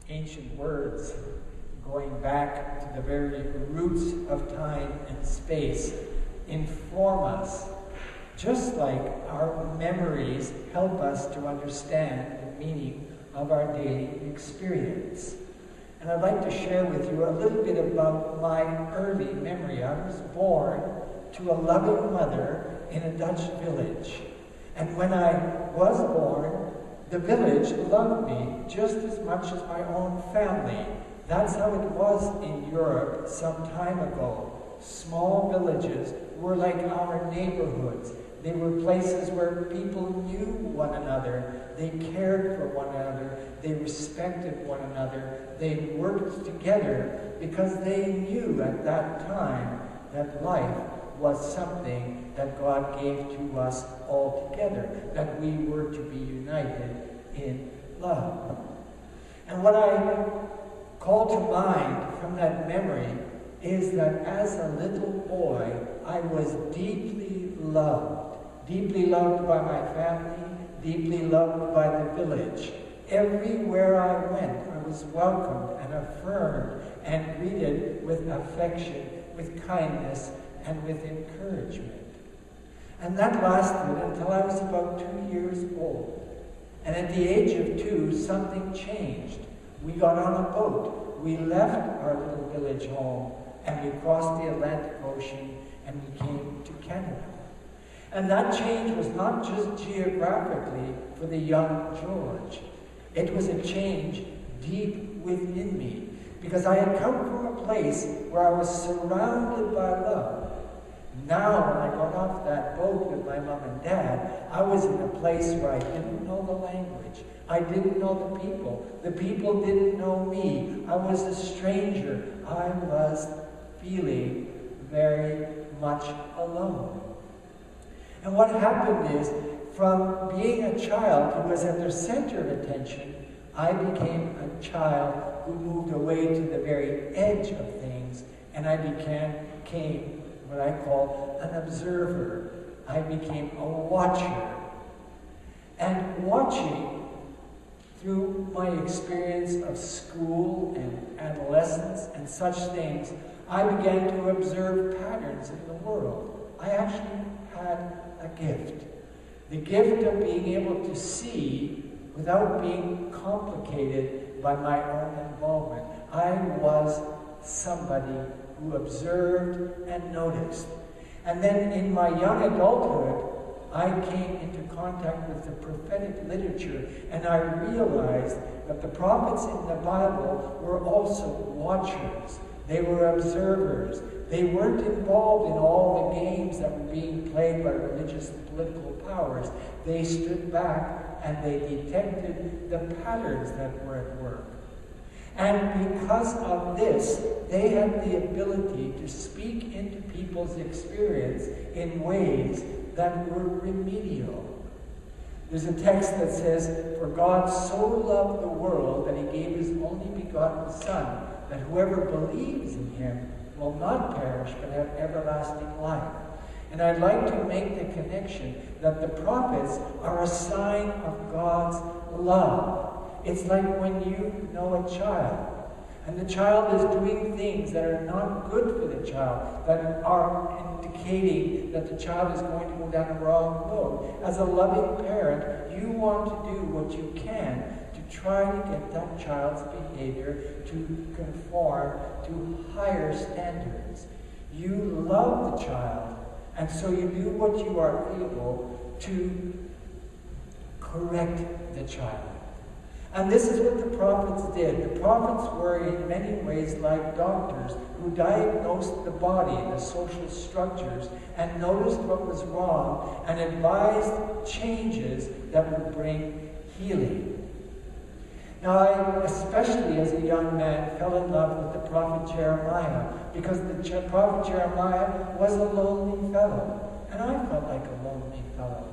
ancient words going back to the very roots of time and space inform us, just like our memories help us to understand the meaning of our daily experience. And I'd like to share with you a little bit about my early memory. I was born to a loving mother in a Dutch village. And when I was born, the village loved me just as much as my own family. That's how it was in Europe some time ago. Small villages were like our neighborhoods. They were places where people knew one another. They cared for one another. They respected one another. They worked together because they knew at that time that life was something that God gave to us all together, that we were to be united in love. And what I call to mind from that memory is that as a little boy, I was deeply loved by my family, deeply loved by the village. Everywhere I went, I was welcomed and affirmed and greeted with affection, with kindness, and with encouragement. And that lasted until I was about 2 years old. And at the age of 2, something changed. We got on a boat. We left our little village home, and we crossed the Atlantic Ocean, and we came to Canada. And that change was not just geographically for the young George. It was a change deep within me, because I had come from a place where I was surrounded by love. Now, when I got off that boat with my mom and dad, I was in a place where I didn't know the language. I didn't know the people. The people didn't know me. I was a stranger. I was feeling very much alone. And what happened is, from being a child who was at the center of attention, I became a child who moved away to the very edge of things, and I became what I call an observer. I became a watcher. And watching, through my experience of school and adolescence and such things, I began to observe patterns in the world. I actually had a gift. The gift of being able to see without being complicated by my own involvement. I was somebody who observed and noticed. And then in my young adulthood, I came into contact with the prophetic literature, and I realized that the prophets in the Bible were also watchers. They were observers. They weren't involved in all the games that were being played by religious and political powers. They stood back and they detected the patterns that were at work. And because of this, they had the ability to speak into people's experience in ways that were remedial. There's a text that says, "For God so loved the world that he gave his only begotten Son, that whoever believes in him will not perish but have everlasting life." And I'd like to make the connection that the prophets are a sign of God's love. It's like when you know a child, and the child is doing things that are not good for the child, that are indicating that the child is going to go down a wrong road. As a loving parent, you want to do what you can to try to get that child's behavior to conform to higher standards. You love the child, and so you do what you are able to correct the child. And this is what the prophets did. The prophets were in many ways like doctors who diagnosed the body, the social structures, and noticed what was wrong and advised changes that would bring healing. Now, I, especially as a young man, fell in love with the prophet Jeremiah, because the prophet Jeremiah was a lonely fellow, and I felt like a lonely fellow.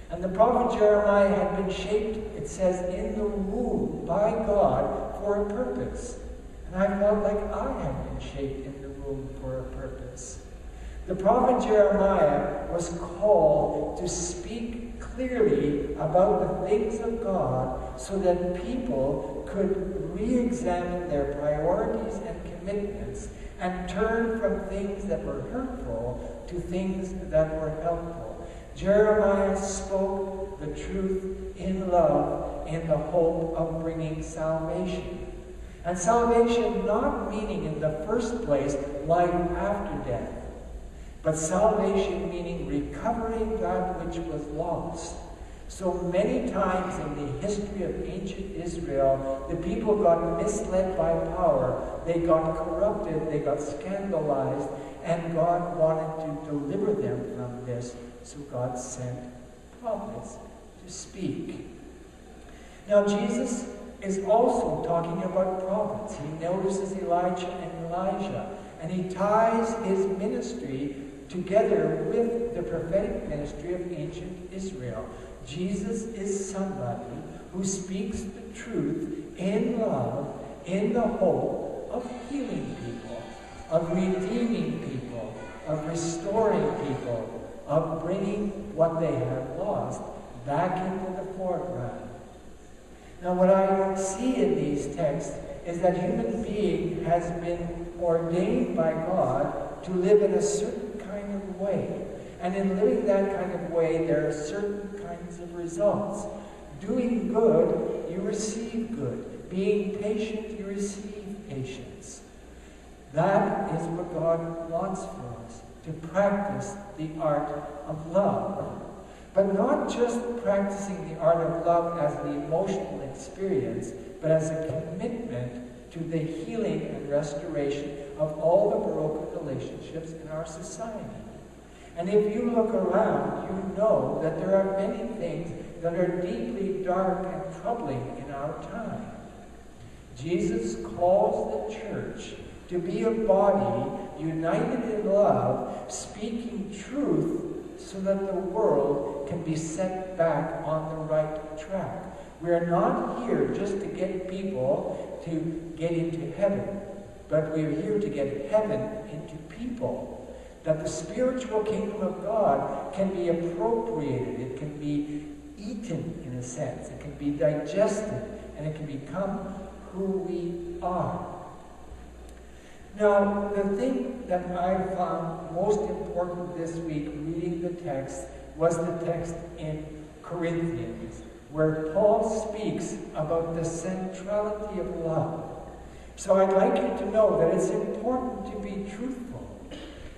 And the prophet Jeremiah had been shaped, it says, in the womb by God for a purpose. And I felt like I had been shaped in the womb for a purpose. The prophet Jeremiah was called to speak clearly about the things of God so that people could re-examine their priorities and commitments and turn from things that were hurtful to things that were helpful. Jeremiah spoke the truth in love in the hope of bringing salvation. And salvation not meaning in the first place life after death, but salvation meaning recovering that which was lost. So many times in the history of ancient Israel, the people got misled by power. They got corrupted, they got scandalized, and God wanted to deliver them from this. So God sent prophets to speak. Now Jesus is also talking about prophets. He notices Elijah and Elijah, and he ties his ministry together with the prophetic ministry of ancient Israel. Jesus is somebody who speaks the truth in love, in the hope of healing people, of redeeming people, of restoring people, of bringing what they have lost back into the foreground. Now, what I see in these texts is that human being has been ordained by God to live in a certain kind of way. And in living that kind of way, there are certain kinds of results. Doing good, you receive good. Being patient, you receive patience. That is what God wants for us, to practice the art of love. But not just practicing the art of love as the emotional experience, but as a commitment to the healing and restoration of all the broken relationships in our society. And if you look around, you know that there are many things that are deeply dark and troubling in our time. Jesus calls the church to be a body united in love, speaking truth so that the world can be set back on the right track. We are not here just to get people to get into heaven, but we are here to get heaven into people. That the spiritual kingdom of God can be appropriated, it can be eaten in a sense, it can be digested, and it can become who we are. Now, the thing that I found most important this week reading the text was the text in Corinthians, where Paul speaks about the centrality of love. So I'd like you to know that it's important to be truthful.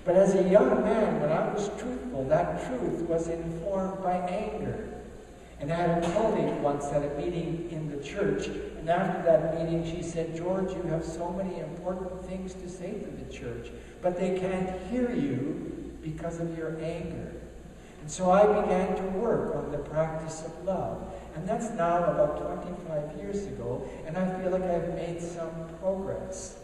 But as a young man, when I was truthful, that truth was informed by anger. And I had a colleague once at a meeting in the church, and after that meeting she said, "George, you have so many important things to say to the church, but they can't hear you because of your anger." And so I began to work on the practice of love. And that's now about 25 years ago, and I feel like I've made some progress.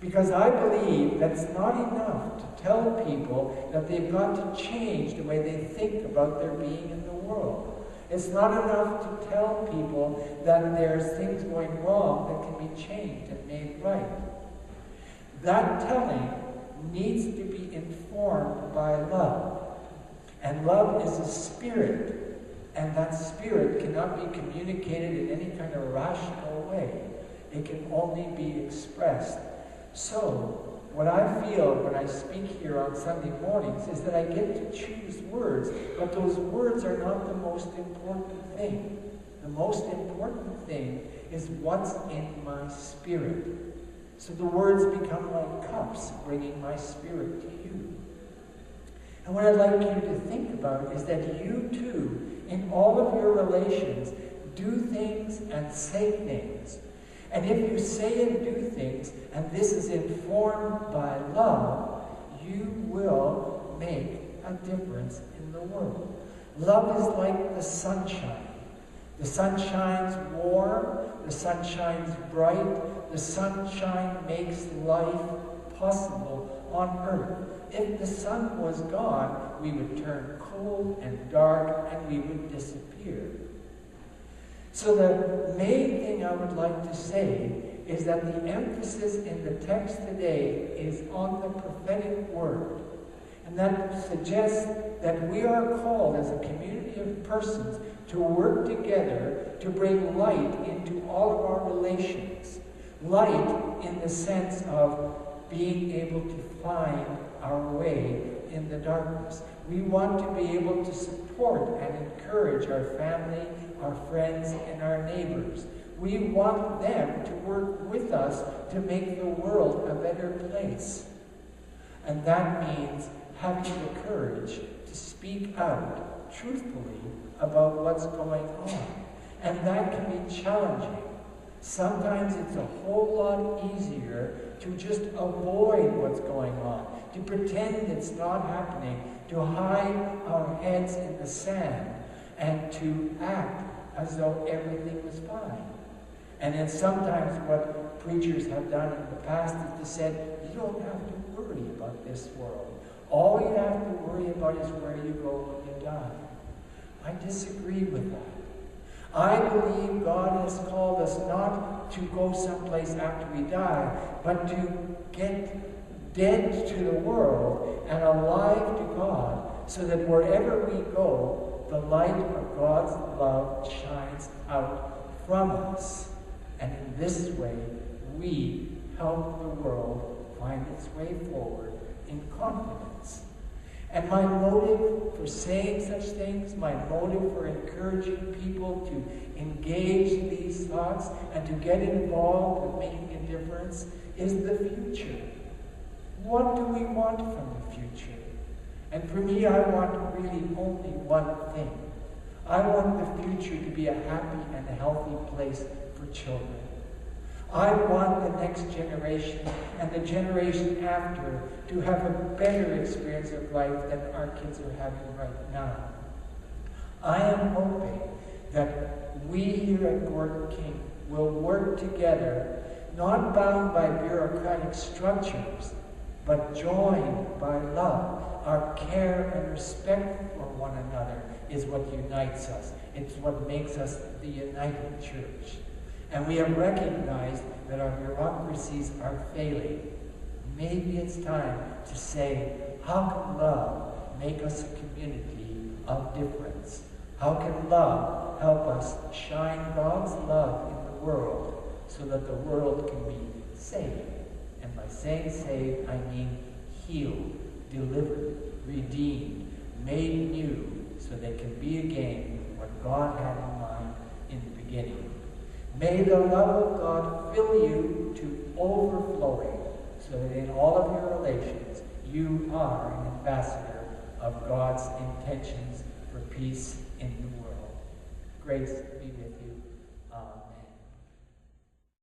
Because I believe that it's not enough to tell people that they've got to change the way they think about their being in the world. It's not enough to tell people that there's things going wrong that can be changed and made right. That telling needs to be informed by love. And love is a spirit, and that spirit cannot be communicated in any kind of rational way. It can only be expressed. So, what I feel when I speak here on Sunday mornings is that I get to choose words, but those words are not the most important thing. The most important thing is what's in my spirit. So the words become like cups, bringing my spirit to you. And what I'd like you to think about is that you too, in all of your relations, do things and say things. And if you say and do things, and this is informed by love, you will make a difference in the world. Love is like the sunshine. The sun shines warm, the sun shines bright, the sunshine makes life possible on earth. If the sun was gone, we would turn cold and dark, and we would disappear. So the main thing I would like to say is that the emphasis in the text today is on the prophetic word. And that suggests that we are called as a community of persons to work together to bring light into all of our relations. Light in the sense of being able to find our way in the darkness. We want to be able to support and encourage our family, our friends, and our neighbors. We want them to work with us to make the world a better place. And that means having the courage to speak out truthfully about what's going on. And that can be challenging. Sometimes it's a whole lot easier to just avoid what's going on, to pretend it's not happening, to hide our heads in the sand, and to act as though everything was fine. And then sometimes what preachers have done in the past is to say, you don't have to worry about this world. All you have to worry about is where you go when you die. I disagree with that. I believe God has called us not to go someplace after we die, but to get dead to the world and alive to God, so that wherever we go, the light of God's love shines out from us. And in this way, we help the world find its way forward in confidence. And my motive for saying such things, my motive for encouraging people to engage these thoughts and to get involved with making a difference is the future. What do we want from the future? And for me, I want really only one thing. I want the future to be a happy and a healthy place for children. I want the next generation and the generation after to have a better experience of life than our kids are having right now. I am hoping that we here at Gordon King will work together, not bound by bureaucratic structures, but joined by love. Our care and respect for one another is what unites us. It's what makes us the united church. And we have recognized that our bureaucracies are failing. Maybe it's time to say, how can love make us a community of difference? How can love help us shine God's love in the world so that the world can be saved? And by saying saved, I mean healed, delivered, redeemed, made new, so they can be again what God had in mind in the beginning. May the love of God fill you to overflowing, so that in all of your relations, you are an ambassador of God's intentions for peace in the world. Grace be with you. Amen.